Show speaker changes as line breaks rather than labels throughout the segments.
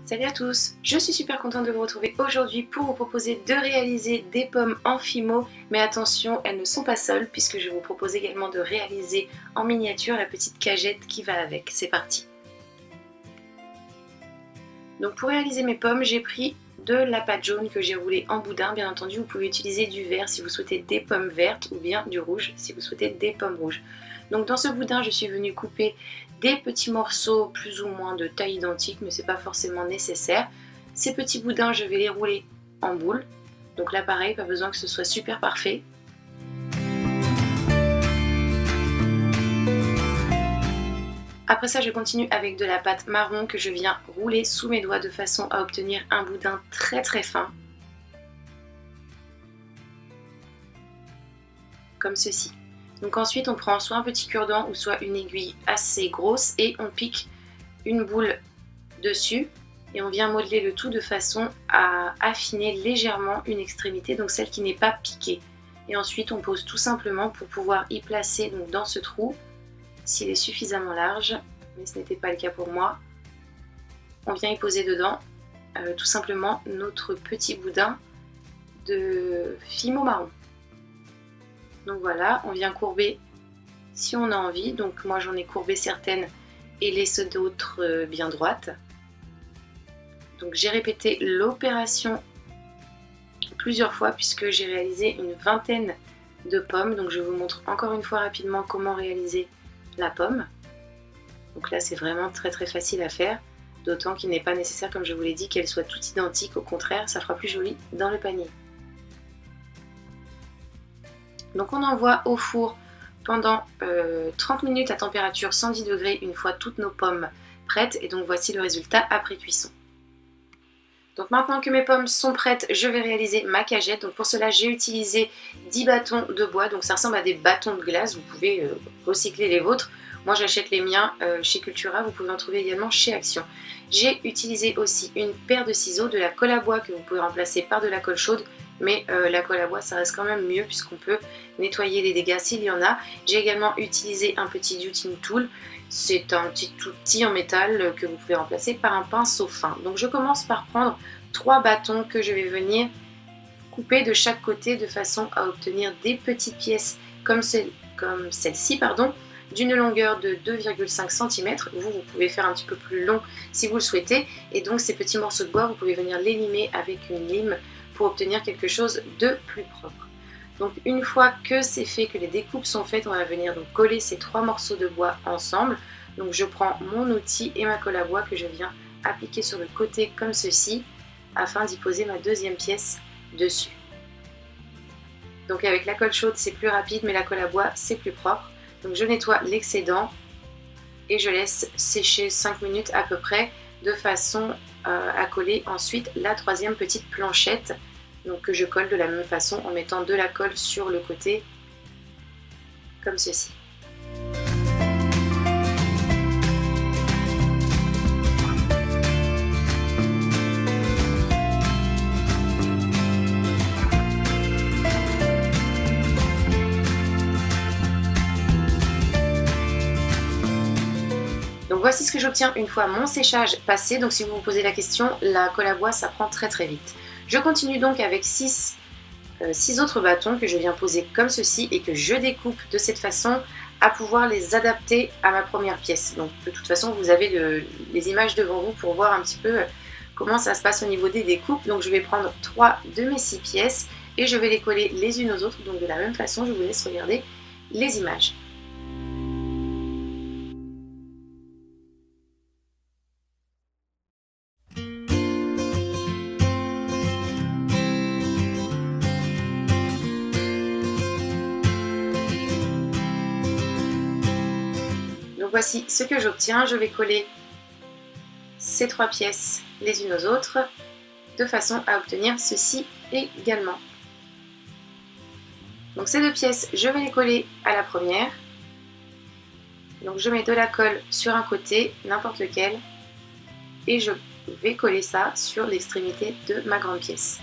Salut à tous, je suis super contente de vous retrouver aujourd'hui pour vous proposer de réaliser des pommes en fimo, mais attention, elles ne sont pas seules puisque je vous propose également de réaliser en miniature la petite cagette qui va avec. C'est parti. Donc pour réaliser mes pommes, j'ai pris de la pâte jaune que j'ai roulée en boudin. Bien entendu, vous pouvez utiliser du vert si vous souhaitez des pommes vertes ou bien du rouge si vous souhaitez des pommes rouges. Donc dans ce boudin, je suis venue couper des petits morceaux plus ou moins de taille identique, mais c'est pas forcément nécessaire. Ces petits boudins, je vais les rouler en boule. Donc là pareil, pas besoin que ce soit super parfait. Après ça, je continue avec de la pâte marron que je viens rouler sous mes doigts de façon à obtenir un boudin très très fin. Comme ceci. Donc ensuite, on prend soit un petit cure-dent ou soit une aiguille assez grosse et on pique une boule dessus et on vient modeler le tout de façon à affiner légèrement une extrémité, donc celle qui n'est pas piquée. Et ensuite, on pose tout simplement pour pouvoir y placer donc dans ce trou, s'il est suffisamment large, mais ce n'était pas le cas pour moi. On vient y poser dedans tout simplement notre petit boudin de fimo marron. Donc voilà, on vient courber si on a envie. Donc moi j'en ai courbé certaines et laissé d'autres bien droites. Donc j'ai répété l'opération plusieurs fois puisque j'ai réalisé une vingtaine de pommes. Donc je vous montre encore une fois rapidement comment réaliser la pomme. Donc là c'est vraiment très très facile à faire. D'autant qu'il n'est pas nécessaire, comme je vous l'ai dit, qu'elles soient toutes identiques. Au contraire, ça fera plus joli dans le panier. Donc on envoie au four pendant 30 minutes à température 110 degrés une fois toutes nos pommes prêtes. Et donc voici le résultat après cuisson. Donc maintenant que mes pommes sont prêtes, je vais réaliser ma cagette. Donc pour cela, j'ai utilisé 10 bâtons de bois. Donc ça ressemble à des bâtons de glace. Vous pouvez recycler les vôtres. Moi j'achète les miens chez Cultura. Vous pouvez en trouver également chez Action. J'ai utilisé aussi une paire de ciseaux, de la colle à bois que vous pouvez remplacer par de la colle chaude. Mais la colle à bois ça reste quand même mieux puisqu'on peut nettoyer les dégâts s'il y en a. J'ai également utilisé un petit Duting Tool. C'est un petit outil en métal que vous pouvez remplacer par un pinceau fin. Donc je commence par prendre 3 bâtons que je vais venir couper de chaque côté de façon à obtenir des petites pièces comme celle-ci, d'une longueur de 2,5 cm. Vous pouvez faire un petit peu plus long si vous le souhaitez. Et donc ces petits morceaux de bois, vous pouvez venir les limer avec une lime pour obtenir quelque chose de plus propre. Donc une fois que c'est fait, que les découpes sont faites, on va venir donc coller ces 3 morceaux de bois ensemble. Donc je prends mon outil et ma colle à bois que je viens appliquer sur le côté comme ceci, afin d'y poser ma deuxième pièce dessus. Donc avec la colle chaude c'est plus rapide, mais la colle à bois c'est plus propre. Donc je nettoie l'excédent et je laisse sécher 5 minutes à peu près, de façon à coller ensuite la troisième petite planchette, donc que je colle de la même façon en mettant de la colle sur le côté comme ceci. Donc voici ce que j'obtiens une fois mon séchage passé. Donc si vous vous posez la question, la colle à bois ça prend très très vite. Je continue donc avec 6 autres bâtons que je viens poser comme ceci et que je découpe de cette façon à pouvoir les adapter à ma première pièce. Donc de toute façon vous avez les images devant vous pour voir un petit peu comment ça se passe au niveau des découpes. Donc je vais prendre 3 de mes 6 pièces et je vais les coller les unes aux autres. Donc de la même façon, je vous laisse regarder les images. Donc voici ce que j'obtiens. Je vais coller ces 3 pièces les unes aux autres de façon à obtenir ceci également. Donc ces 2 pièces, je vais les coller à la première. Donc je mets de la colle sur un côté, n'importe lequel, et je vais coller ça sur l'extrémité de ma grande pièce.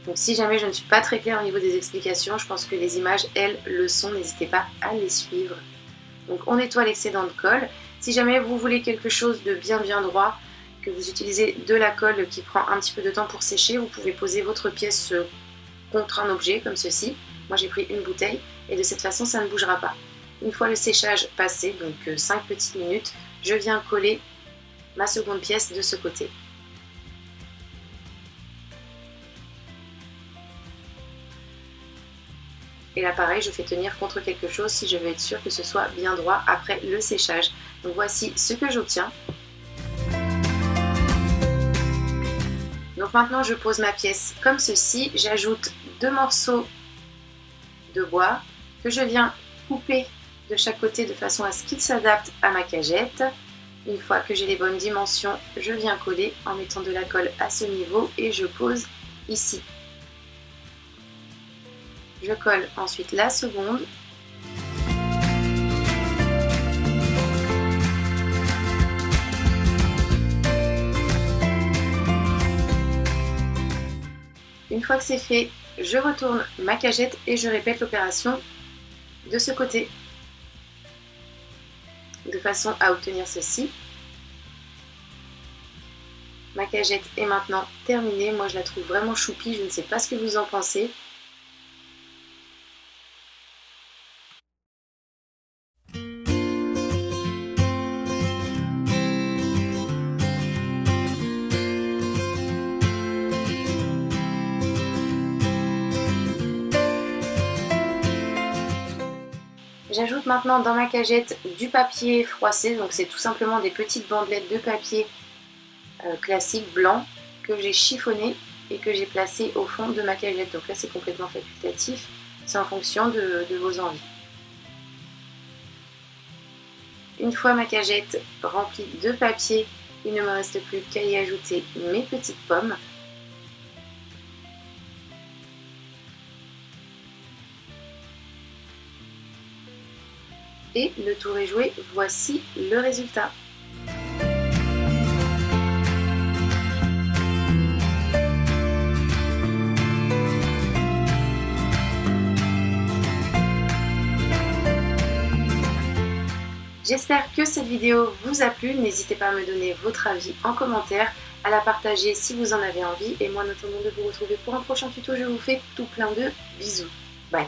Donc si jamais je ne suis pas très claire au niveau des explications, je pense que les images, elles, le sont, n'hésitez pas à les suivre. Donc on nettoie l'excédent de colle. Si jamais vous voulez quelque chose de bien droit, que vous utilisez de la colle qui prend un petit peu de temps pour sécher, vous pouvez poser votre pièce contre un objet comme ceci. Moi j'ai pris une bouteille et de cette façon ça ne bougera pas. Une fois le séchage passé, donc 5 petites minutes, je viens coller ma seconde pièce de ce côté. Et là pareil, je fais tenir contre quelque chose si je veux être sûre que ce soit bien droit après le séchage. Donc voici ce que j'obtiens. Donc maintenant je pose ma pièce comme ceci, j'ajoute 2 morceaux de bois que je viens couper de chaque côté de façon à ce qu'ils s'adaptent à ma cagette. Une fois que j'ai les bonnes dimensions, je viens coller en mettant de la colle à ce niveau et je pose ici. Je colle ensuite la seconde. Une fois que c'est fait, je retourne ma cagette et je répète l'opération de ce côté, de façon à obtenir ceci. Ma cagette est maintenant terminée, moi je la trouve vraiment choupie, je ne sais pas ce que vous en pensez. J'ajoute maintenant dans ma cagette du papier froissé, donc c'est tout simplement des petites bandelettes de papier classique blanc que j'ai chiffonné et que j'ai placé au fond de ma cagette. Donc là c'est complètement facultatif, c'est en fonction de vos envies. Une fois ma cagette remplie de papier, il ne me reste plus qu'à y ajouter mes petites pommes. Et le tour est joué, voici le résultat. J'espère que cette vidéo vous a plu, n'hésitez pas à me donner votre avis en commentaire, à la partager si vous en avez envie, et moi en attendant de vous retrouver pour un prochain tuto, je vous fais tout plein de bisous. Bye.